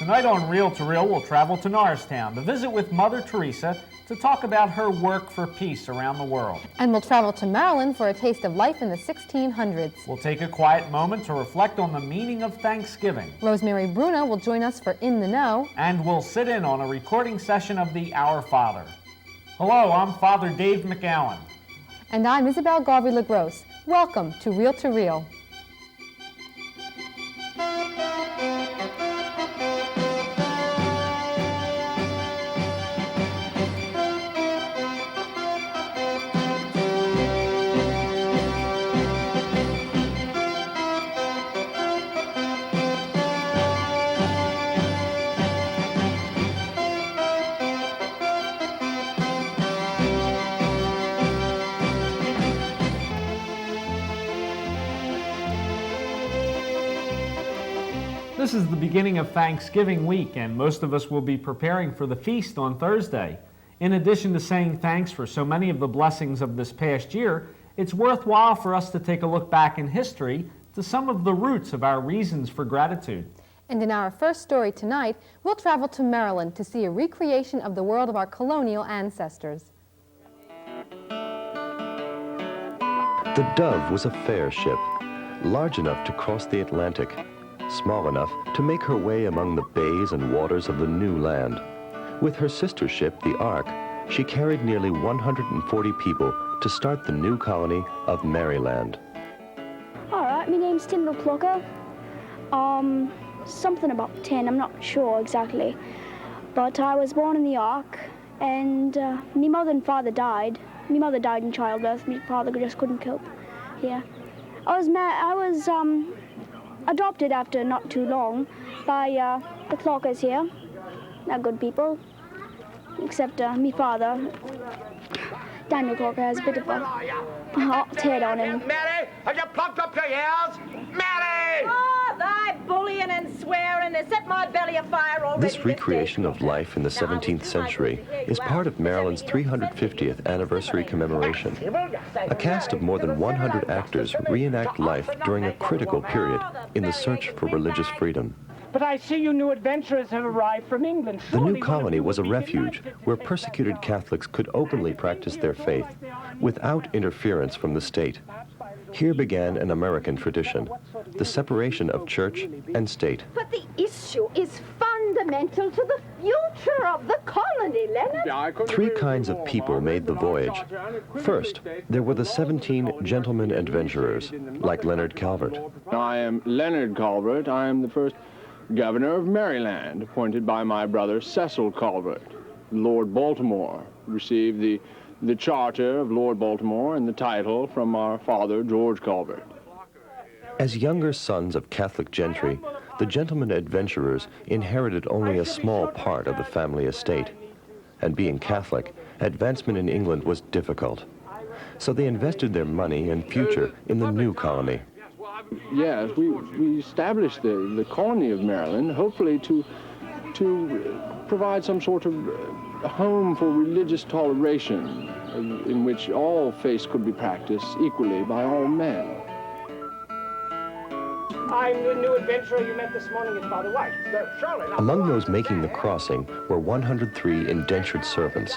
Tonight on Reel to Reel, we'll travel to Norristown to visit with Mother Teresa to talk about her work for peace around the world. And we'll travel to Maryland for a taste of life in the 1600s. We'll take a quiet moment to reflect on the meaning of Thanksgiving. Rosemary Bruno will join us for In the Know. And we'll sit in on a recording session of the Our Father. Hello, I'm Father Dave McGowan. And I'm Isabel Garvey-LaGrosse. Welcome to Reel to Reel. This is the beginning of Thanksgiving week, and most of us will be preparing for the feast on Thursday. In addition to saying thanks for so many of the blessings of this past year, it's worthwhile for us to take a look back in history to some of the roots of our reasons for gratitude. And in our first story tonight, we'll travel to Maryland to see a recreation of the world of our colonial ancestors. The Dove was a fair ship, large enough to cross the Atlantic, small enough to make her way among the bays and waters of the new land. With her sister ship, the Ark, she carried nearly 140 people to start the new colony of Maryland. All right, my name's Tyndall Plucker. Something about 10, I'm not sure exactly. But I was born in the Ark, and my mother and father died. My mother died in childbirth, my father just couldn't cope. Yeah. I was adopted after not too long by the Clockers here. They're good people, except me father. Daniel Clocker has a bit of a hot head on him. Mary, have you plucked up your ears? Mary! Oh, thy bullying and swearing has set my belly afire already. This recreation of life in the 17th century is part of Maryland's 350th anniversary commemoration. A cast of more than 100 actors reenact life during a critical period in the search for religious freedom. But I see you new adventurers have arrived from England. The new colony was a refuge where persecuted Catholics could openly practice their faith without interference from the state. Here began an American tradition, the separation of church and state. But the issue is fundamental to the future of the colony, Leonard. 3 kinds of people made the voyage. First, there were the 17 gentlemen adventurers, like Leonard Calvert. I am Leonard Calvert. I am the first Governor of Maryland, appointed by my brother Cecil Calvert. Lord Baltimore received the charter of Lord Baltimore and the title from our father, George Calvert. As younger sons of Catholic gentry, the gentlemen adventurers inherited only a small part of the family estate. And being Catholic, advancement in England was difficult. So they invested their money and future in the new colony. Yes, we established the colony of Maryland, hopefully to provide some sort of home for religious toleration in which all faiths could be practiced equally by all men. I'm the new adventurer you met this morning at Father White. Among those making the crossing were 103 indentured servants.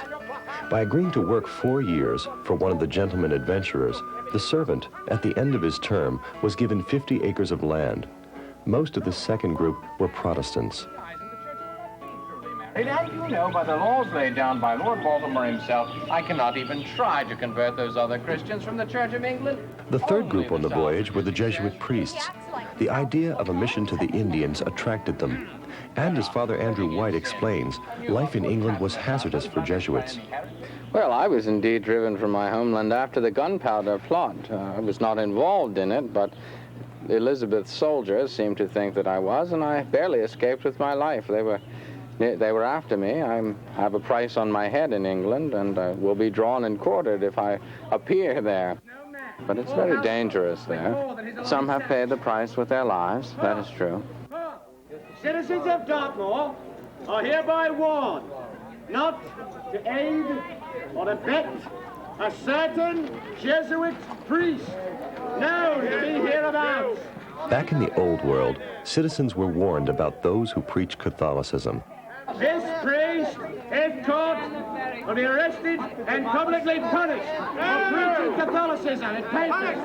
By agreeing to work 4 years for one of the gentlemen adventurers, the servant, at the end of his term, was given 50 acres of land. Most of the second group were Protestants. And as you know, by the laws laid down by Lord Baltimore himself, I cannot even try to convert those other Christians from the Church of England. The third group on the voyage were the Jesuit priests. The idea of a mission to the Indians attracted them. And as Father Andrew White explains, life in England was hazardous for Jesuits. Well, I was indeed driven from my homeland after the gunpowder plot. I was not involved in it, but Elizabeth's soldiers seemed to think that I was, and I barely escaped with my life. They were after me. I have a price on my head in England, and will be drawn and quartered if I appear there. But it's very dangerous there. Some have paid the price with their lives, that is true. Citizens of Dartmoor are hereby warned not to aid or abet a certain Jesuit priest known to be hereabouts Back in the old world, citizens were warned about those who preach Catholicism. This priest, if caught, will be arrested and publicly punished for preaching Catholicism in papers.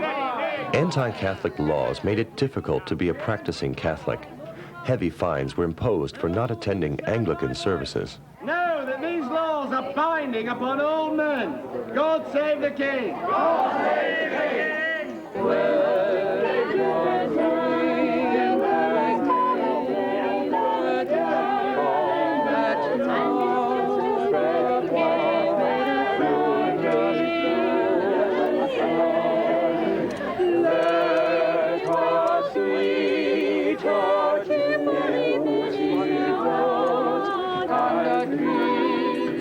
Anti-Catholic laws made it difficult to be a practicing Catholic. Heavy fines were imposed for not attending Anglican services. Know that these laws are binding upon all men. God save the King. God save the King.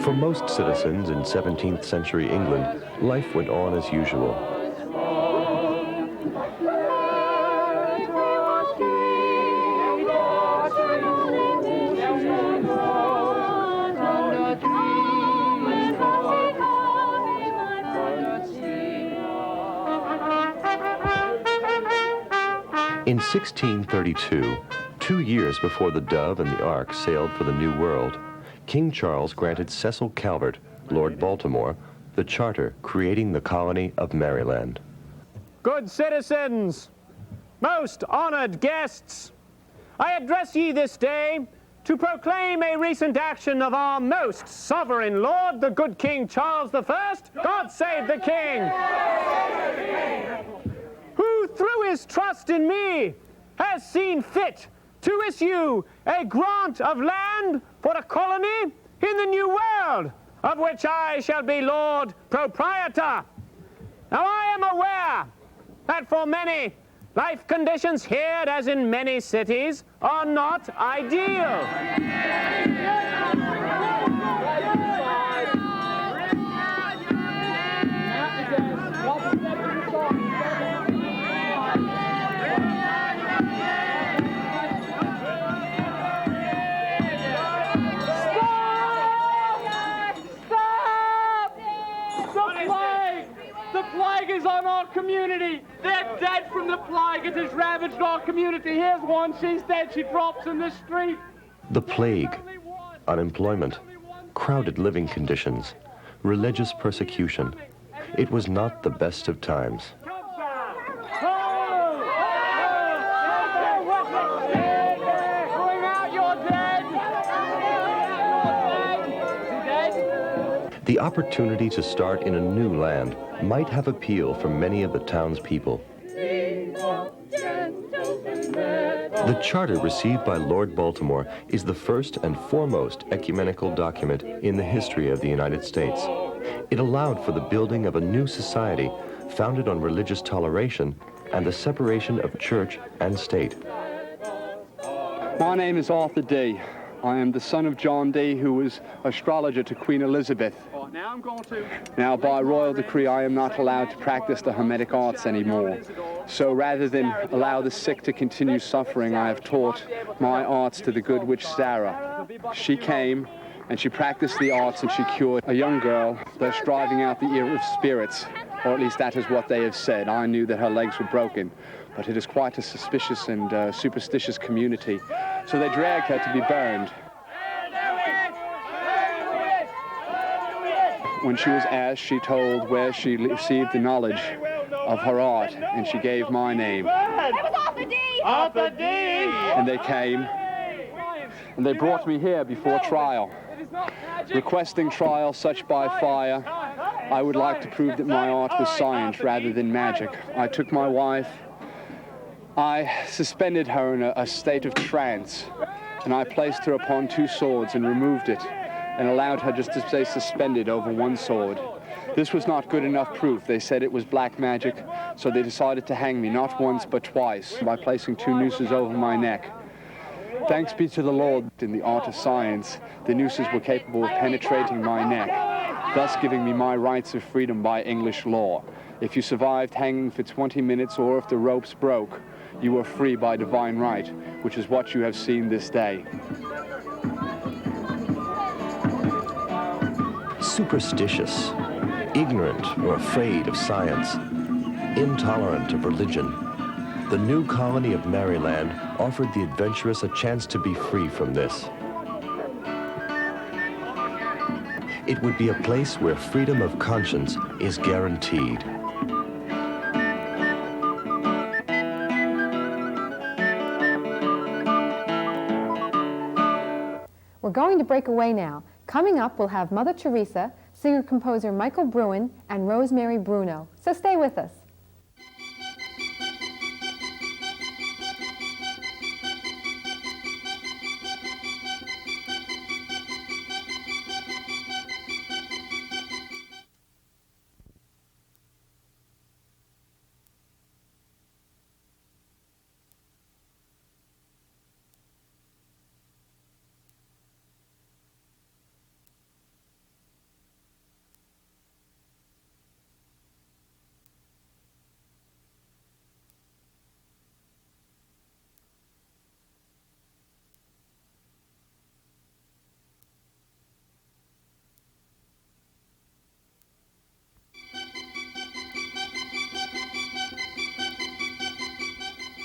For most citizens in 17th century England, life went on as usual. In 1632, 2 years before the Dove and the Ark sailed for the New World, King Charles granted Cecil Calvert, Lord Baltimore, the charter creating the colony of Maryland. Good citizens, most honored guests, I address ye this day to proclaim a recent action of our most sovereign Lord, the good King Charles I, God save the King, who through his trust in me has seen fit to issue a grant of land for a colony in the New World, of which I shall be Lord Proprietor. Now I am aware that for many, life conditions here, as in many cities, are not ideal. On our community. They're dead from the plague. It has ravaged our community. Here's one. She's dead. She drops in the street. The plague, unemployment, crowded living conditions, religious persecution. It was not the best of times. The opportunity to start in a new land might have appeal for many of the townspeople. The charter received by Lord Baltimore is the first and foremost ecumenical document in the history of the United States. It allowed for the building of a new society founded on religious toleration and the separation of church and state. My name is Arthur D. I am the son of John D., who was astrologer to Queen Elizabeth. Now, by royal decree, I am not allowed to practice the Hermetic arts anymore. So rather than allow the sick to continue suffering, I have taught my arts to the good witch Sarah. She came and she practiced the arts and she cured a young girl that's driving out the evil spirits, or at least that is what they have said. I knew that her legs were broken, but it is quite a suspicious and superstitious community. So they dragged her to be burned. When she was asked, she told where she received the knowledge of her art, and she gave my name. It was Arthur D! Arthur D! And they came, and they brought me here before trial. Requesting trial such by fire, I would like to prove that my art was science rather than magic. I took my wife, I suspended her in a state of trance, and I placed her upon 2 swords and removed it, and allowed her just to stay suspended over 1 sword. This was not good enough proof. They said it was black magic, so they decided to hang me not once but twice by placing 2 nooses over my neck. Thanks be to the Lord, in the art of science, the nooses were capable of penetrating my neck, thus giving me my rights of freedom by English law. If you survived hanging for 20 minutes or if the ropes broke, you were free by divine right, which is what you have seen this day. Superstitious, ignorant or afraid of science, intolerant of religion, The new colony of Maryland offered the adventurous a chance to be free from this. It would be a place where freedom of conscience is guaranteed. We're going to break away now. Coming up, we'll have Mother Teresa, singer-composer Michael Bruin, and Rosemary Bruno. So stay with us.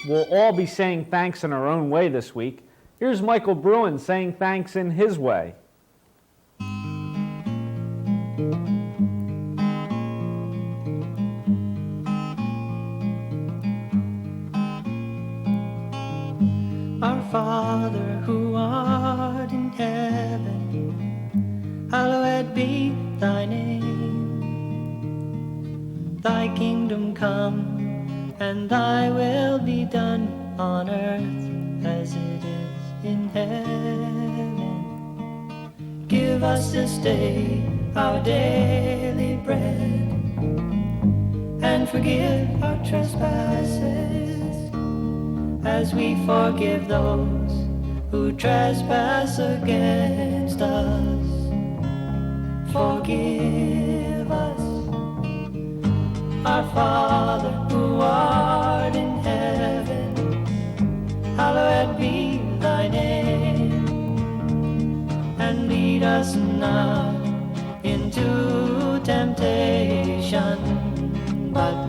We'll all be saying thanks in our own way this week. Here's Michael Bruin saying thanks in his way. Our Father who art in heaven, hallowed be thy name. Thy kingdom come, and thy will be done on earth as it is in heaven. Give us this day our daily bread, and forgive our trespasses, as we forgive those who trespass against us. Forgive us, our Father who art in heaven, hallowed be thy name, and lead us not into temptation, but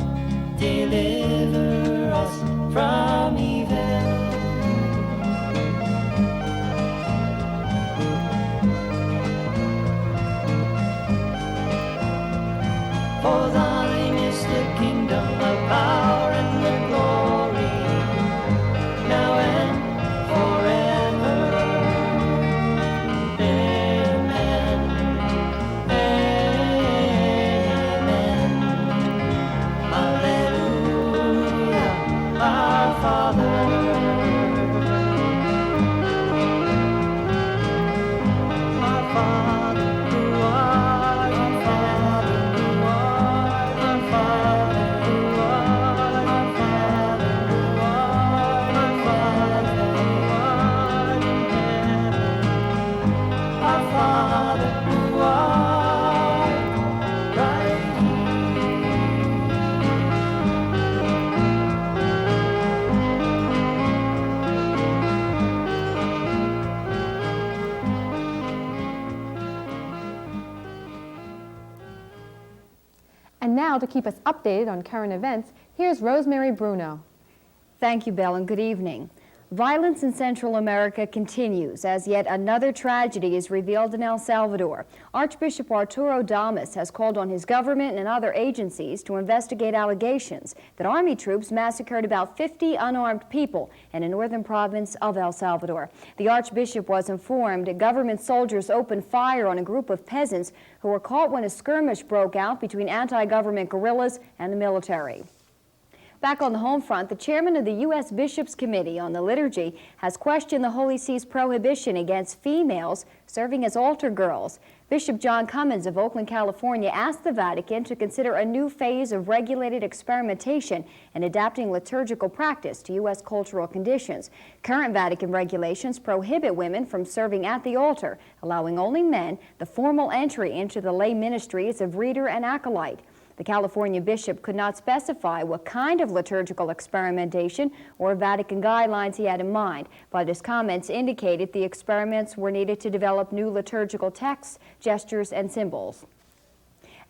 deliver us from evil. For thine is the kingdom, the power, and the glory, now and forever. Amen. Amen. Alleluia, our Father. Our Father who art in heaven, our Father who art in heaven, our Father who art in heaven, our Father who art right And now, to keep us updated on current events, here's Rosemary Bruno. Thank you, Belle, and good evening. Violence in Central America continues as yet another tragedy is revealed in El Salvador. Archbishop Arturo Damas has called on his government and other agencies to investigate allegations that Army troops massacred about 50 unarmed people in a northern province of El Salvador. The Archbishop was informed that government soldiers opened fire on a group of peasants who were caught when a skirmish broke out between anti-government guerrillas and the military. Back on the home front, the chairman of the U.S. Bishops' Committee on the Liturgy has questioned the Holy See's prohibition against females serving as altar girls. Bishop John Cummins of Oakland, California, asked the Vatican to consider a new phase of regulated experimentation in adapting liturgical practice to U.S. cultural conditions. Current Vatican regulations prohibit women from serving at the altar, allowing only men the formal entry into the lay ministries of reader and acolyte. The California bishop could not specify what kind of liturgical experimentation or Vatican guidelines he had in mind, but his comments indicated the experiments were needed to develop new liturgical texts, gestures, and symbols.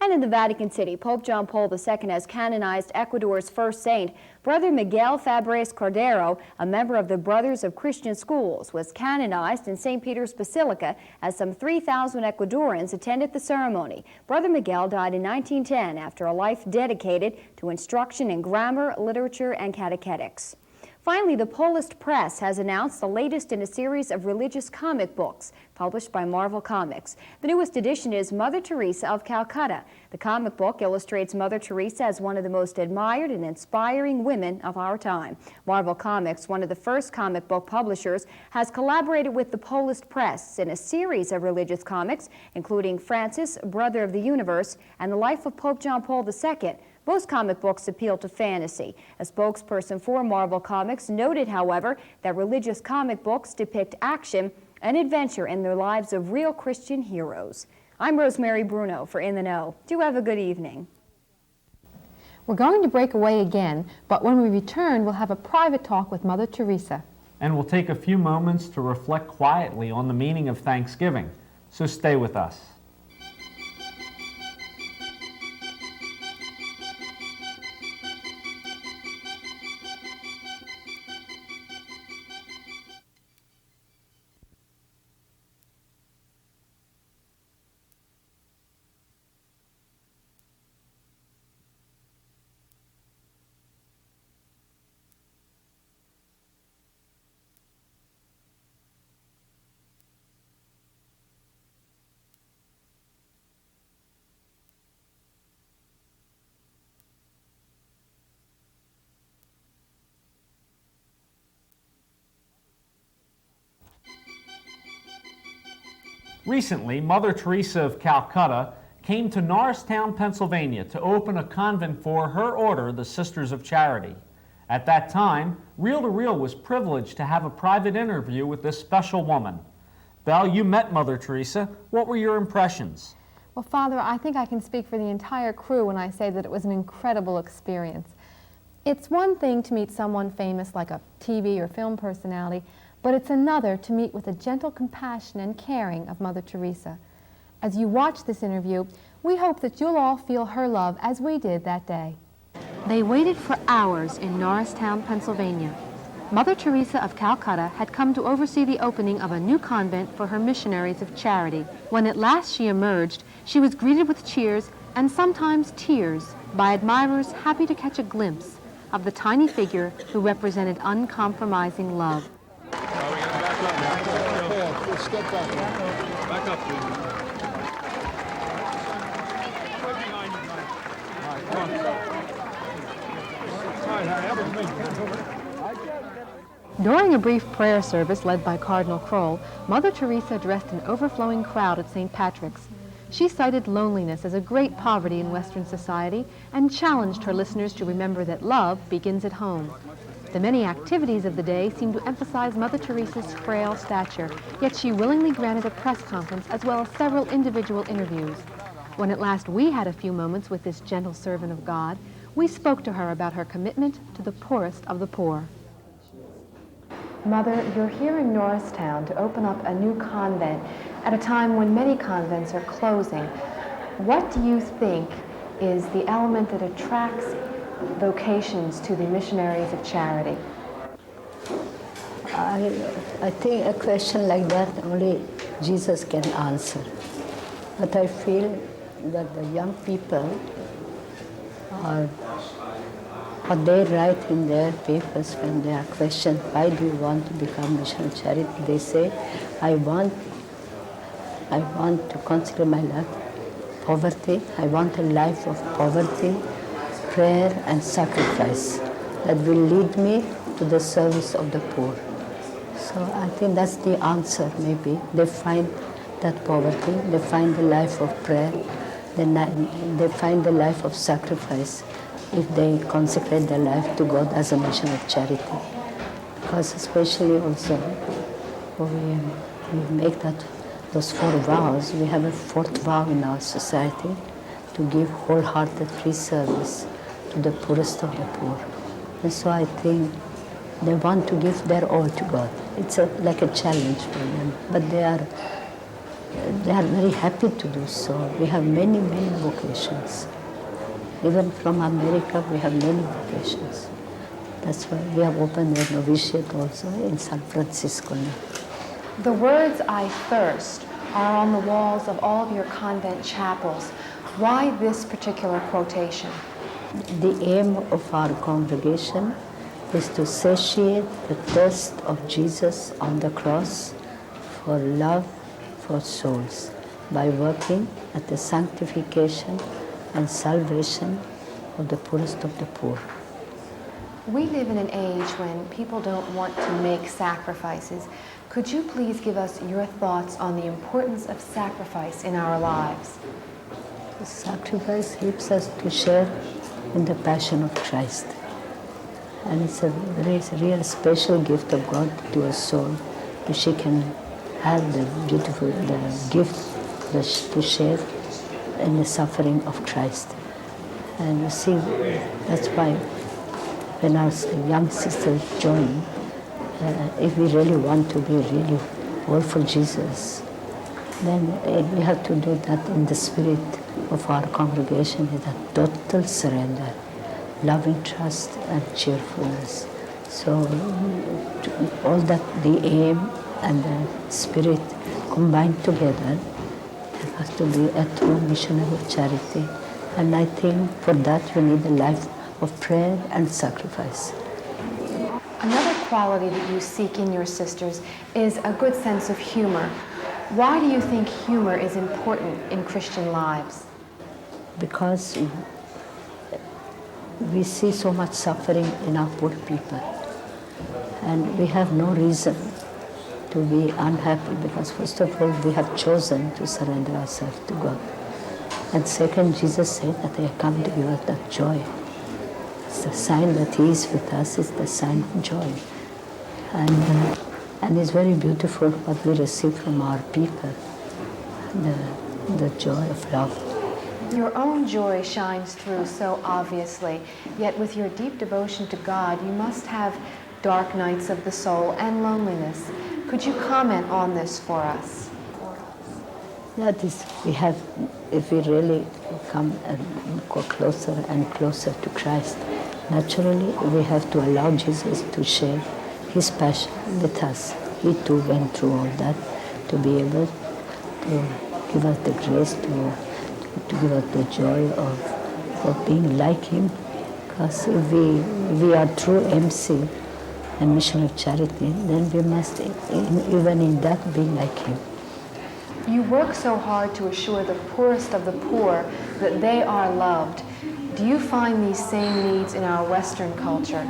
And in the Vatican City, Pope John Paul II has canonized Ecuador's first saint. Brother Miguel Fabres Cordero, a member of the Brothers of Christian Schools, was canonized in St. Peter's Basilica as some 3,000 Ecuadorians attended the ceremony. Brother Miguel died in 1910 after a life dedicated to instruction in grammar, literature, and catechetics. Finally, the Polish press has announced the latest in a series of religious comic books published by Marvel Comics. The newest edition is Mother Teresa of Calcutta. The comic book illustrates Mother Teresa as one of the most admired and inspiring women of our time. Marvel Comics, one of the first comic book publishers, has collaborated with the Polish press in a series of religious comics, including Francis, Brother of the Universe, and the Life of Pope John Paul II. Most comic books appeal to fantasy. A spokesperson for Marvel Comics noted, however, that religious comic books depict action and adventure in the lives of real Christian heroes. I'm Rosemary Bruno for In the Know. Do have a good evening. We're going to break away again, but when we return, we'll have a private talk with Mother Teresa. And we'll take a few moments to reflect quietly on the meaning of Thanksgiving. So stay with us. Recently, Mother Teresa of Calcutta came to Norristown, Pennsylvania to open a convent for her order, the Sisters of Charity. At that time, Reel to Reel was privileged to have a private interview with this special woman. Belle, you met Mother Teresa. What were your impressions? Well, Father, I think I can speak for the entire crew when I say that it was an incredible experience. It's one thing to meet someone famous like a TV or film personality, but it's another to meet with the gentle compassion and caring of Mother Teresa. As you watch this interview, we hope that you'll all feel her love as we did that day. They waited for hours in Norristown, Pennsylvania. Mother Teresa of Calcutta had come to oversee the opening of a new convent for her missionaries of charity. When at last she emerged, she was greeted with cheers and sometimes tears by admirers happy to catch a glimpse of the tiny figure who represented uncompromising love. Step back up, please. During a brief prayer service led by Cardinal Kroll, Mother Teresa addressed an overflowing crowd at St. Patrick's. She cited loneliness as a great poverty in Western society and challenged her listeners to remember that love begins at home. The many activities of the day seemed to emphasize Mother Teresa's frail stature, yet she willingly granted a press conference as well as several individual interviews. When at last we had a few moments with this gentle servant of God, we spoke to her about her commitment to the poorest of the poor. Mother, you're here in Norristown to open up a new convent at a time when many convents are closing. What do you think is the element that attracts vocations to the missionaries of charity? I think a question like that only Jesus can answer. But I feel that the young people are, what they write in their papers when they are questioned, why do you want to become mission of charity? They say, I want to consider my life poverty. I want a life of poverty, prayer and sacrifice that will lead me to the service of the poor. So I think that's the answer, maybe. They find that poverty, they find the life of prayer, they find the life of sacrifice if they consecrate their life to God as a mission of charity. Because especially also, we make those 4 vows. We have a 4th vow in our society to give wholehearted free service to the poorest of the poor. And so I think they want to give their all to God. It's like a challenge for them, but they are they are very happy to do so. We have many, many vocations. Even from America, we have many vocations. That's why we have opened a novitiate also in San Francisco now. The words "I thirst" are on the walls of all of your convent chapels. Why this particular quotation? The aim of our congregation is to satiate the thirst of Jesus on the cross for love for souls by working at the sanctification and salvation of the poorest of the poor. We live in an age when people don't want to make sacrifices. Could you please give us your thoughts on the importance of sacrifice in our lives? The sacrifice helps us to share in the passion of Christ. And it's a very real special gift of God to a soul, that she can have the beautiful gift to share in the suffering of Christ. And you see, that's why when our young sisters join, if we really want to be really all for Jesus, then we have to do that in the spirit of our congregation, with a total surrender, loving trust and cheerfulness. So all that, the aim and the spirit combined together, it has to be a true missionary of charity. And I think for that you need a life of prayer and sacrifice. Another quality that you seek in your sisters is a good sense of humor. Why do you think humor is important in Christian lives? Because we see so much suffering in our poor people, and we have no reason to be unhappy, because first of all we have chosen to surrender ourselves to God, and second, Jesus said that I come to give us that joy. It's the sign that He is with us, it's the sign of joy, and it's very beautiful what we receive from our people, the joy of love. Your own joy shines through so obviously, yet with your deep devotion to God, you must have dark nights of the soul and loneliness. Could you comment on this for us? That is, we have, if we really come and go closer and closer to Christ, naturally we have to allow Jesus to share His passion with us. He too went through all that to be able to give us the grace to give us the joy of being like Him. Because if we are true MC and mission of charity, then we must, even in that, be like Him. You work so hard to assure the poorest of the poor that they are loved. Do you find these same needs in our Western culture?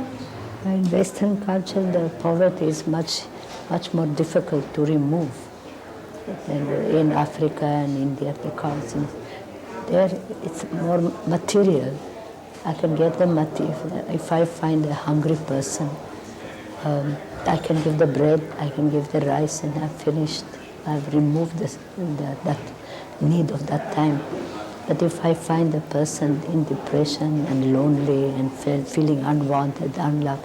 In Western culture, the poverty is much more difficult to remove than in Africa and India, because there it's more material. I can get the material. If I find a hungry person, I can give the bread, I can give the rice, and I've finished. I've removed that need of that time. But if I find a person in depression and lonely and feeling unwanted, unloved,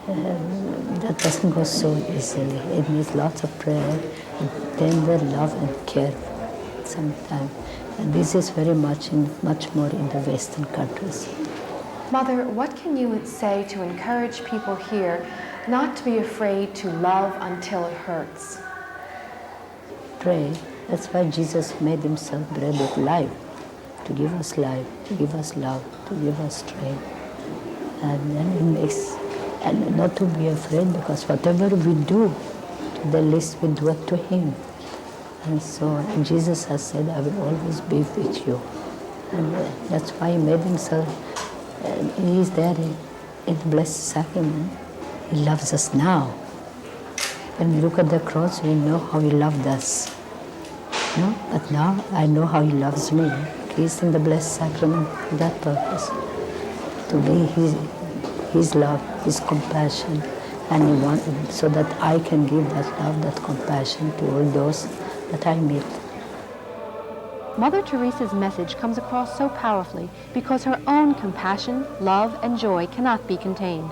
that doesn't go so easily. It needs lots of prayer, and tender love and care sometimes. And this is very much more in the Western countries. Mother, what can you say to encourage people here not to be afraid to love until it hurts? Pray. That's why Jesus made Himself bread of life, to give us life, to give us love, to give us strength. And then He makes, and not to be afraid, because whatever we do, to the least we do it to Him. And so Jesus has said, I will always be with you. And that's why He made Himself, He is there in the Blessed Sacrament. He loves us now. When we look at the cross, we know how He loved us. No? But now I know how He loves me. He is in the Blessed Sacrament for that purpose, to be His love, His compassion, and He wants so that I can give that love, that compassion to all those that I meet. Mother Teresa's message comes across so powerfully because her own compassion, love, and joy cannot be contained.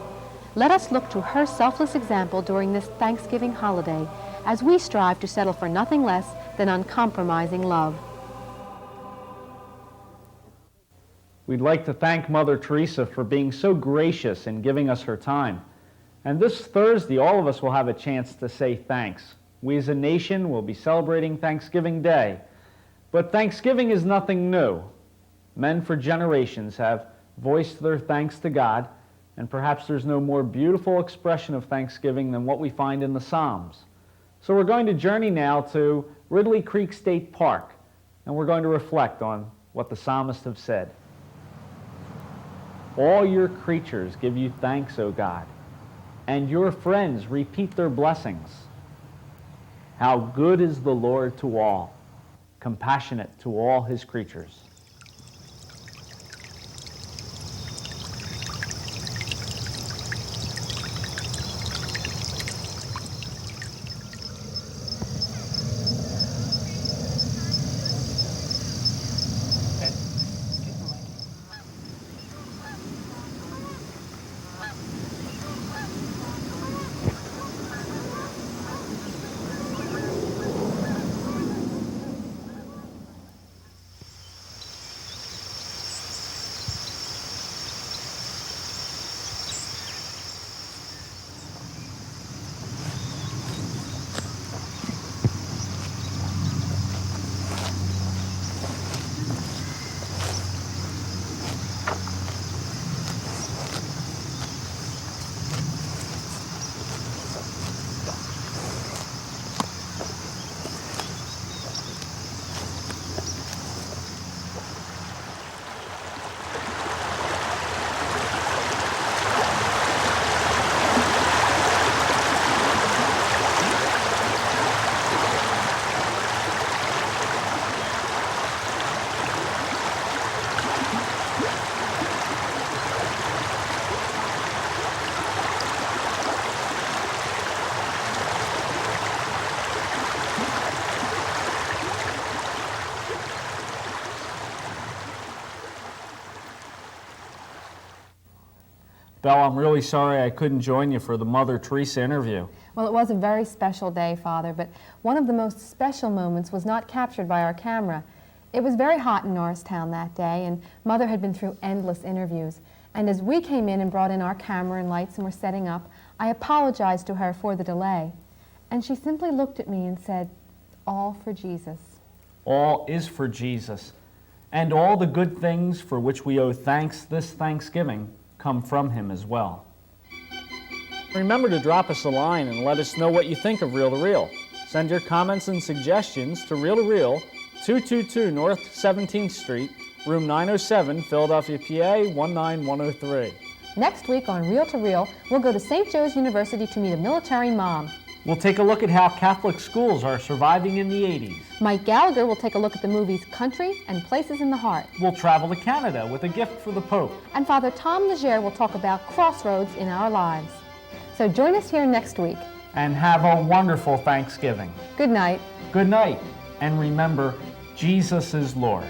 Let us look to her selfless example during this Thanksgiving holiday as we strive to settle for nothing less than uncompromising love. We'd like to thank Mother Teresa for being so gracious in giving us her time. And this Thursday, all of us will have a chance to say thanks. We as a nation will be celebrating Thanksgiving Day. But Thanksgiving is nothing new. Men for generations have voiced their thanks to God, and perhaps there's no more beautiful expression of thanksgiving than what we find in the Psalms. So we're going to journey now to Ridley Creek State Park, and we're going to reflect on what the psalmists have said. All your creatures give you thanks, O God, and your friends repeat their blessings. How good is the Lord to all, compassionate to all his creatures. Belle, I'm really sorry I couldn't join you for the Mother Teresa interview. Well, it was a very special day, Father, but one of the most special moments was not captured by our camera. It was very hot in Norristown that day, and Mother had been through endless interviews. And as we came in and brought in our camera and lights and were setting up, I apologized to her for the delay. And she simply looked at me and said, "All for Jesus." All is for Jesus, and all the good things for which we owe thanks this Thanksgiving come from him as well. Remember to drop us a line and let us know what you think of Reel to Reel. Send your comments and suggestions to Reel to Reel, 222 North 17th Street, room 907, Philadelphia, PA 19103. Next week on Reel to Reel, we'll go to St. Joe's University to meet a military mom. We'll take a look at how Catholic schools are surviving in the 80s. Mike Gallagher will take a look at the movies Country and Places in the Heart. We'll travel to Canada with a gift for the Pope. And Father Tom Legere will talk about crossroads in our lives. So join us here next week. And have a wonderful Thanksgiving. Good night. Good night. And remember, Jesus is Lord.